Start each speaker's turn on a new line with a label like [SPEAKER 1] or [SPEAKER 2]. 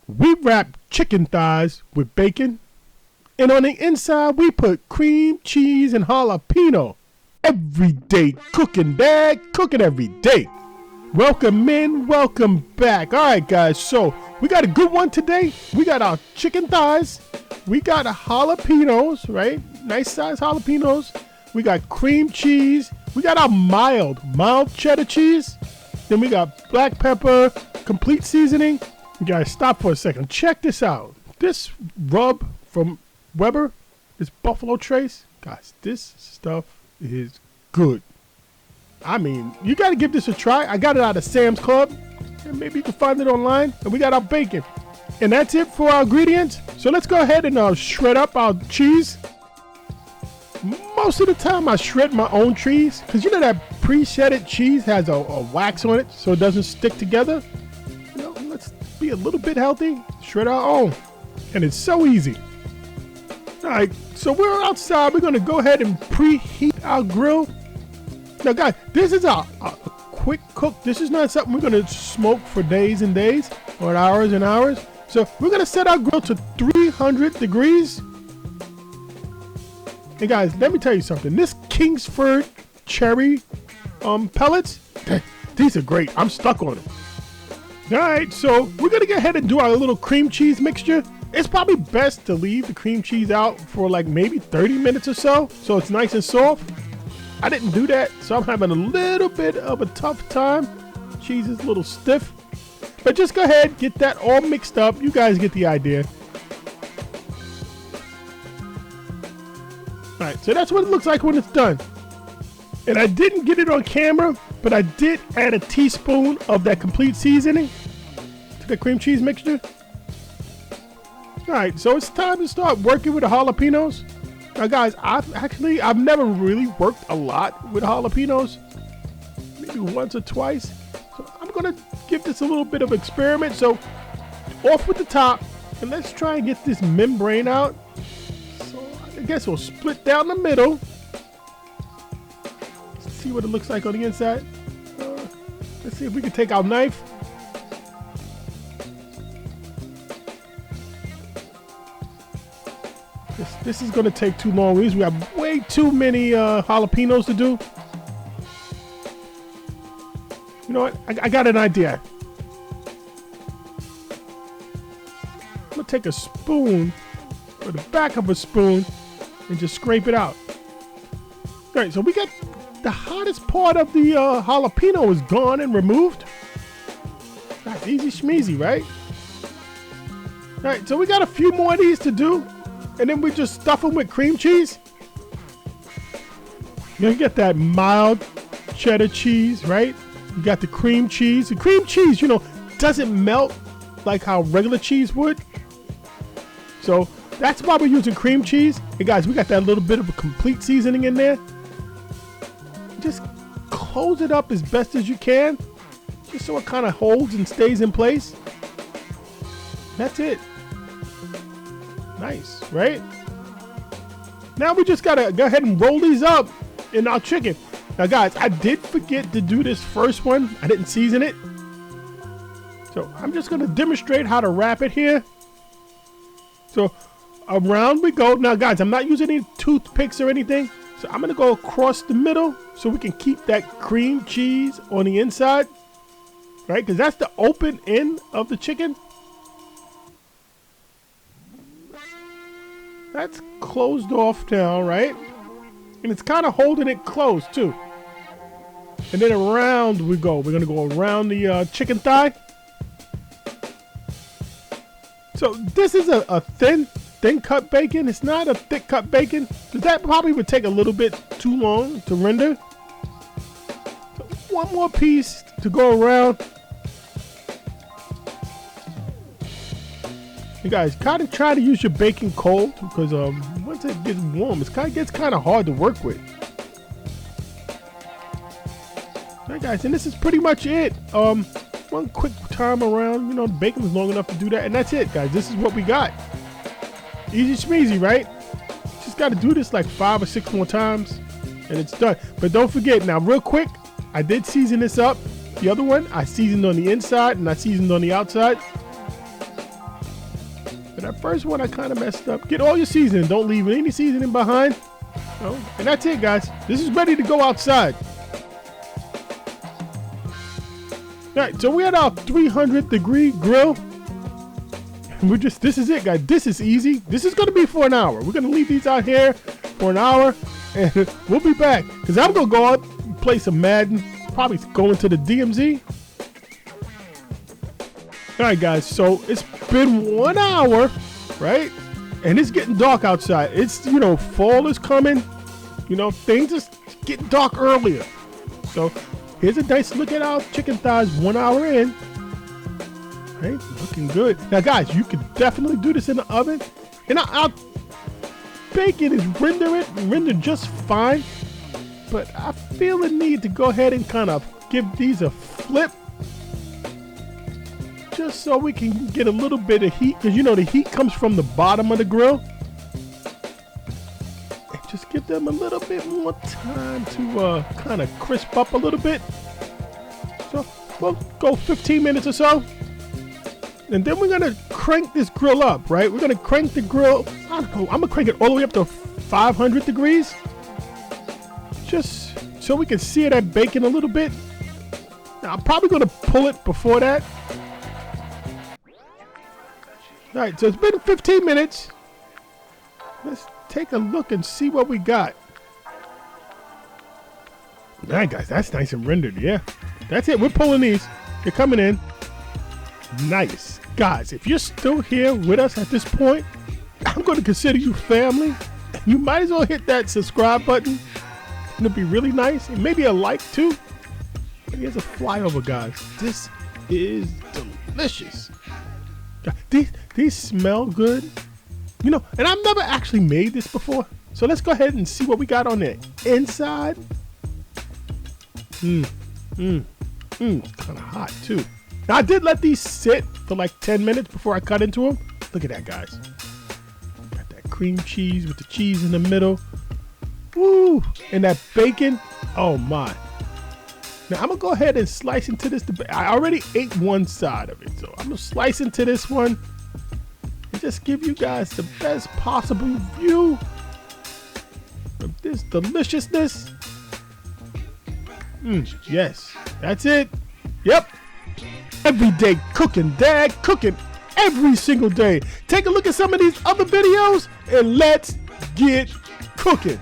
[SPEAKER 1] We wrap chicken thighs with bacon, and on the inside we put cream cheese and jalapeno. Everyday cooking, Dad, cooking every day. Welcome in, welcome back. All right, guys, so we got a good one today. We got our chicken thighs. We got jalapenos, right? Nice size jalapenos. We got cream cheese. We got our mild cheddar cheese. Then we got black pepper, complete seasoning. You guys, stop for a second. Check this out. This rub from Weber, this Buffalo Trace, guys, this stuff is good. I mean, you got to give this a try. I got it out of Sam's Club, and maybe you can find it online. And we got our bacon. And that's it for our ingredients. So let's go ahead and shred up our cheese. Most of the time I shred my own cheese, because you know that pre-shredded cheese has a wax on it so it doesn't stick together. You know, let's be a little bit healthy, shred our own. And it's so easy. All right, so we're outside. We're going to go ahead and preheat our grill. Now, guys, this is a quick cook. This is not something we're going to smoke for days and days or hours and hours. So we're going to set our grill to 300 degrees. And guys, let me tell you something. This Kingsford cherry pellets, these are great. I'm stuck on them. All right, so we're going to go ahead and do our little cream cheese mixture. It's probably best to leave the cream cheese out for like maybe 30 minutes or so it's nice and soft. I didn't do that, so I'm having a little bit of a tough time. Cheese is a little stiff. But just go ahead, get that all mixed up. You guys get the idea. All right, so that's what it looks like when it's done. And I didn't get it on camera, but I did add a teaspoon of that complete seasoning to the cream cheese mixture. All right, so it's time to start working with the jalapenos. Now, guys, I've never really worked a lot with jalapenos, maybe once or twice. So I'm gonna give this a little bit of experiment. So off with the top, and let's try and get this membrane out. So I guess we'll split down the middle. Let's see what it looks like on the inside. Let's see if we can take our knife. This is going to take too long. We have way too many jalapenos to do. You know what? I got an idea. I'm going to take a spoon, or the back of a spoon, and just scrape it out. All right, so we got the hottest part of the jalapeno is gone and removed. That's easy schmeezy, right? All right, so we got a few more of these to do. And then we just stuff them with cream cheese. You get that mild cheddar cheese, right? You got the cream cheese. The cream cheese, you know, doesn't melt like how regular cheese would. So that's why we're using cream cheese. Hey guys, we got that little bit of a complete seasoning in there. Just close it up as best as you can, just so it kind of holds and stays in place. That's it. Nice, right? Now we just gotta go ahead and roll these up in our chicken. Now guys, I did forget to do this first one. I didn't season it. So I'm just gonna demonstrate how to wrap it here. So around we go. Now guys, I'm not using any toothpicks or anything. So I'm gonna go across the middle so we can keep that cream cheese on the inside. Right? Because that's the open end of the chicken. That's closed off now, right? And it's kind of holding it closed too. And then around we go. We're gonna go around the chicken thigh. So this is a thin cut bacon. It's not a thick cut bacon, because that probably would take a little bit too long to render. So one more piece to go around. You guys kind of try to use your bacon cold, because once it gets warm, it gets kind of hard to work with. Alright guys, and this is pretty much it. One quick time around, you know, the bacon is long enough to do that, and that's it, guys. This is what we got. Easy schmeezy, right? Just got to do this like 5 or 6 more times, and it's done. But don't forget, now real quick, I did season this up. The other one, I seasoned on the inside and I seasoned on the outside. And that first one I kind of messed up. Get all your seasoning. Don't leave any seasoning behind. Oh, and that's it, guys. This is ready to go outside. All right, so we're at our 300-degree grill. And this is it, guys. This is easy. This is going to be for an hour. We're going to leave these out here for an hour, and we'll be back. Because I'm going to go out and play some Madden. Probably go into the DMZ. All right, guys. So it's been 1 hour, right? And it's getting dark outside. It's, you know, fall is coming. You know, things are getting dark earlier. So here's a nice look at our chicken thighs 1 hour in. Right, looking good. Now, guys, you can definitely do this in the oven. And our bacon is rendered just fine. But I feel the need to go ahead and kind of give these a flip. Just so we can get a little bit of heat. Because, you know, the heat comes from the bottom of the grill. And just give them a little bit more time to kind of crisp up a little bit. So we'll go 15 minutes or so. And then we're gonna crank this grill up, right? We're gonna crank the grill. I don't know. I'm gonna crank it all the way up to 500 degrees, just so we can sear that bacon a little bit. Now, I'm probably gonna pull it before that. All right, so it's been 15 minutes. Let's take a look and see what we got. All right, guys, that's nice and rendered. Yeah, that's it. We're pulling these. They're coming in. Nice. Guys, if you're still here with us at this point, I'm going to consider you family. You might as well hit that subscribe button. It'll be really nice. And maybe a like too. Here's a flyover, guys. This is delicious. These smell good. You know, and I've never actually made this before. So let's go ahead and see what we got on the inside. Kind of hot too. Now, I did let these sit for like 10 minutes before I cut into them. Look at that, guys. Got that cream cheese with the cheese in the middle. Woo! And that bacon. Oh, my. Now, I'm going to go ahead and slice into this. I already ate one side of it. So, I'm going to slice into this one. And just give you guys the best possible view of this deliciousness. Yes. That's it. Yep. Everyday cooking, Dad, cooking every single day. Take a look at some of these other videos and let's get cooking.